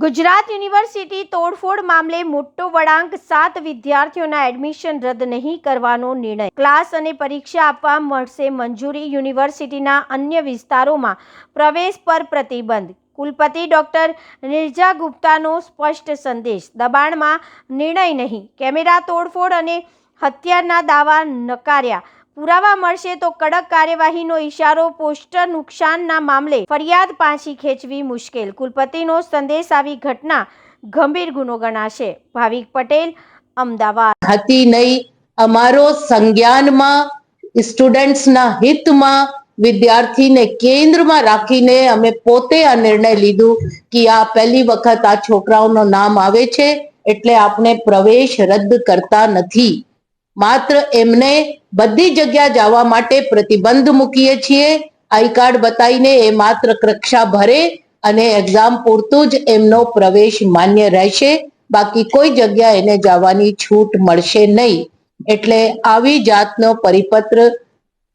Gujarat university તોડફોડ મામલે મોટો વળાંક 7 વિદ્યાર્થીઓના એડમિશન રદ નહીં કરવાનો નિર્ણય. ક્લાસ અને પરીક્ષા આપવા મળશે મંજૂરી. યુનિવર્સિટીના અન્ય વિસ્તારોમાં પ્રવેશ પર પ્રતિબંધ. કુલપતિ ડોક્ટર નિર્જા ગુપ્તાનો સ્પષ્ટ સંદેશ. દબાણમાં નિર્ણય નહીં. કેમેરા તોડફોડ અને હત્યાના દાવા નકાર્યા. પુરાવા મળશે તો કડક કાર્યવાહીનો ઇશારો. પોસ્ટર નુકસાનના મામલે ફરિયાદ પાછી ખેંચવી મુશ્કેલ. કુલપતિનો સંદેશ. આવી ઘટના ગંભીર ગુનો ગણાશે. ભાવિક પટેલ, અમદાવાદ. હતી નહીં. અમારો સંજ્ઞાનમાં સ્ટુડન્ટ્સના હિતમાં વિદ્યાર્થીને કેન્દ્રમાં રાખીને અમે પોતે આ નિર્ણય લીધું કે આ પહેલી વખત આ છોકરાઓનો નામ આવે છે એટલે આપણે પ્રવેશ રદ કરતા નથી. માત્ર એમને બધી જગ્યા જવા માટે પ્રતિબંધ મૂકીએ છીએ. આઈ કાર્ડ બતાવીને એ માત્ર કક્ષા ભરે અને એક્ઝામ પૂરતું જ એમનો પ્રવેશ માન્ય રહેશે. બાકી કોઈ જગ્યા એને જવાની છૂટ મળશે નહીં. એટલે આવી જાતનો પરિપત્ર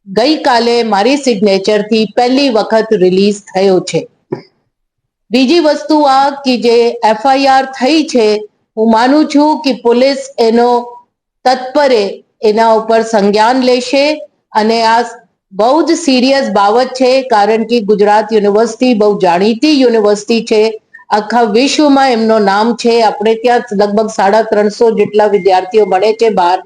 ગઈકાલે મારી સિગ્નેચરથી પહેલી વખત રિલીઝ થયો છે. બીજી વસ્તુ આ કે જે એફઆઈઆર થઈ છે, હું માનું છું કે પોલીસ એનો તત્પરે એના ઉપર સંજ્ઞાન લેશે અને આ બહુ જ સિરિયસ બાબત છે. કારણ કે ગુજરાત યુનિવર્સિટી બહુ જાણીતી યુનિવર્સિટી છે. આખા વિશ્વમાં એમનું નામ છે. આપણે ત્યાં લગભગ 350 જેટલા વિદ્યાર્થીઓ ભણે છે બહાર.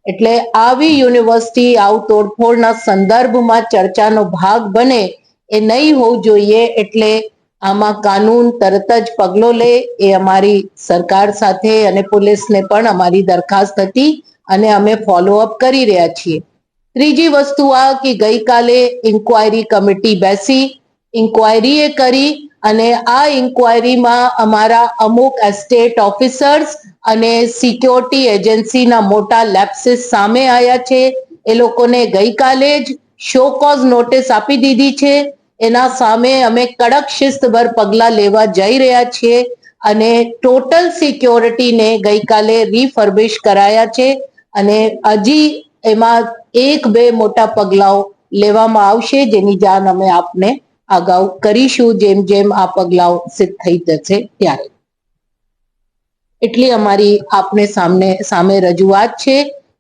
એટલે આવી યુનિવર્સિટી આવું તોડફોડના સંદર્ભમાં ચર્ચાનો ભાગ બને એ નહીં હોવું જોઈએ. એટલે આમાં કાનૂન તરત જ પગલો લે એ અમારી સરકાર સાથે અને પોલીસને પણ અમારી દરખાસ્ત હતી અને અમે ફોલોઅપ કરી રહ્યા છીએ. ત્રીજી વસ્તુ આ કે ગઈકાલે ઇન્ક્વાયરી કમિટી બેસી, ઇન્ક્વાયરી કરી અને આ ઇન્ક્વાયરીમાં અમારા અમુક એસ્ટેટ ઓફિસર્સ અને સિક્યોરિટી એજન્સીના મોટા લેપ્સીસ સામે આવ્યા છે. એ લોકોને ગઈકાલે જ શો કોઝ નોટિસ આપી દીધી છે. એના સામે અમે કડક શિસ્તભર પગલાં લેવા જઈ રહ્યા છીએ અને ટોટલ સિક્યોરિટીને ગઈકાલે રિફર્બિશ કરાયા છે અને હજી એમાં 1-2 મોટા પગલાઓ લેવામાં આવશે જેની જાણ અમે આપને અગાઉ કરીશું જેમ જેમ આ પગલાઓ સિદ્ધ થઈ જશે ત્યારે. એટલી અમારી આપને સામે રજૂઆત છે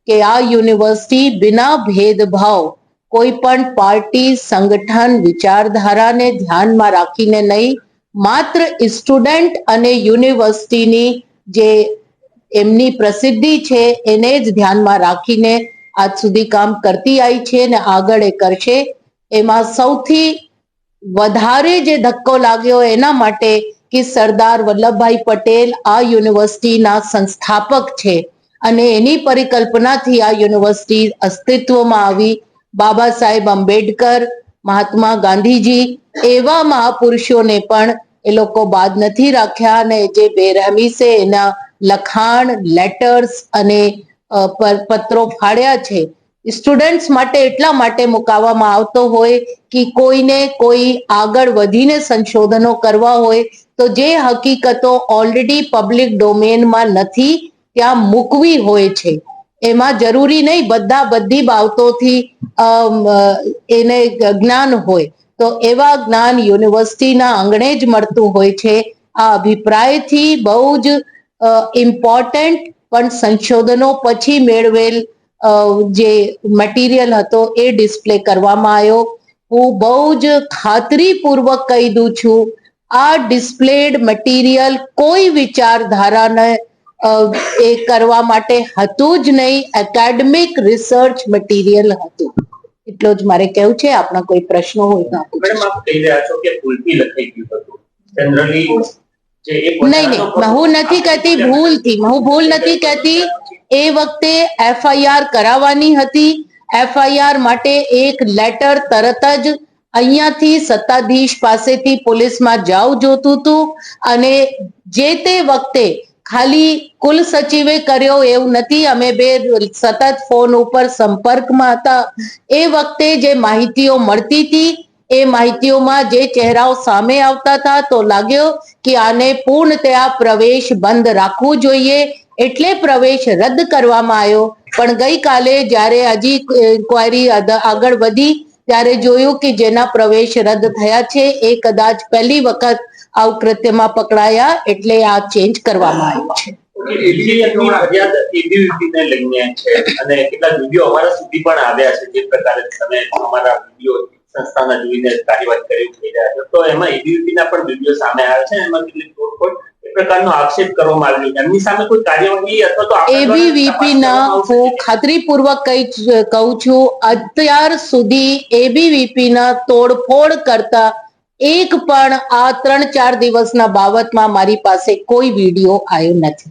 કે આ યુનિવર્સિટી બિના ભેદભાવ કોઈ પણ પાર્ટી, સંગઠન, વિચારધારાને ધ્યાનમાં રાખીને નહીં, માત્ર સ્ટુડન્ટ અને યુનિવર્સિટીની જે એમની પ્રસિદ્ધિ છે એને જ ધ્યાનમાં રાખીને આજ સુધી કામ કરતી આવી છે અને આગળ એ કરશે. એમાં સૌથી વધારે જે ધક્કો લાગ્યો એના માટે કે સરદાર વલ્લભભાઈ પટેલ આ યુનિવર્સિટીના સંસ્થાપક છે અને એની પરિકલ્પનાથી આ યુનિવર્સિટી અસ્તિત્વમાં આવી. બાબા સાહેબ આંબેડકર, મહાત્મા ગાંધીજી એવા મહાપુરુષોને પણ એ લોકો બાદ નથી રાખ્યા અને જે બેરહેમી છે એના લખાણ, લેટર્સ અને પત્રો ફાડ્યા છે. સ્ટુડન્ટ્સ માટે એટલા માટે મુકાવવામાં આવતો હોય કે કોઈને કોઈ આગળ વધીને સંશોધનો કરવા હોય તો જે હકીકતો ઓલરેડી પબ્લિક ડોમેનમાં નથી ત્યાં મૂકવી હોય છે. એમાં જરૂરી નહીં બધી બાબતોથી એને જ્ઞાન હોય તો એવા જ્ઞાન યુનિવર્સિટીના આંગણે જ મળતું હોય છે. આ અભિપ્રાયથી બહુ જ ઇમ્પોર્ટન્ટ પણ સંશોધનો પછી મેળવેલ જે મટીરિયલ હતો એ ડિસ્પ્લે કરવામાં આવ્યો. હું બહુ જ ખાતરીપૂર્વક કહી દઉં છું આ ડિસ્પ્લેડ મટીરિયલ કોઈ વિચારધારાને એ કરવા માટે હતું જ નહીં, એકેડમિક રિસર્ચ મટીરિયલ હતું. એટલો જ મારે કહેવું છે. આપના કોઈ પ્રશ્નો હોય તો મેડમ આપ કહી રહ્યા છો કે ભૂલથી લખાઈ ગયું હતું. જનરલી નહીં, હું નથી કહેતી ભૂલથી. હું ભૂલ નથી કહેતી. એ વખતે એફઆઈઆર કરાવવાની હતી. એફઆઈઆર માટે એક લેટર તરત જ અહીંયાથી સત્તાધીશ પાસેથી પોલીસમાં જાવ જોતું હતું અને જે તે વખતે ખાલી કુલ સચિવે કર્યો એવું નથી, અમે બે સતત ફોન ઉપર સંપર્કમાં હતા. એ વખતે જે માહિતીઓ મળતી હતી એ માહિતીઓમાં જે ચહેરાઓ સામે આવતા હતા તો લાગ્યો કે આને પૂર્ણતયા પ્રવેશ બંધ રાખવું જોઈએ એટલે પ્રવેશ રદ કરવામાં આવ્યો. પણ ગઈકાલે જ્યારે હજી ઇન્ક્વાયરી આગળ વધી ત્યારે જોયું કે જેના પ્રવેશ રદ થયા છે એ કદાચ પહેલી વખત આવું કૃત્યમાં પકડાયા એટલે આ ચેન્જ કરવામાં આવ્યું છે. એબીવીપીની ફરિયાદ એબીવીપીને લઈને છે અને કેટલાક વિડીયો અમારા સુધી પણ આવ્યા છે જે પ્રકારે તમે અમારા વિડીયો સંસ્થાના જોઈને કાર્યવાહી કરી કહી રહ્યા છો, તો એમાં એબીવીપીના પણ વિડીયો સામે આવ્યા છે, એમાં કેટલીક તોડફોડ એ પ્રકારનો આક્ષેપ કરવામાં આવ્યો છે. એમની સામે કોઈ કાર્યવાહી અથવા તો એબીવીપીના હું ખાતરીપૂર્વક કહું છું, અત્યાર સુધી એબીવીપીના તોડફોડ કરતા એક પણ આ 3-4 દિવસના બાબતમાં મારી પાસે કોઈ વિડીયો આવ્યો નથી.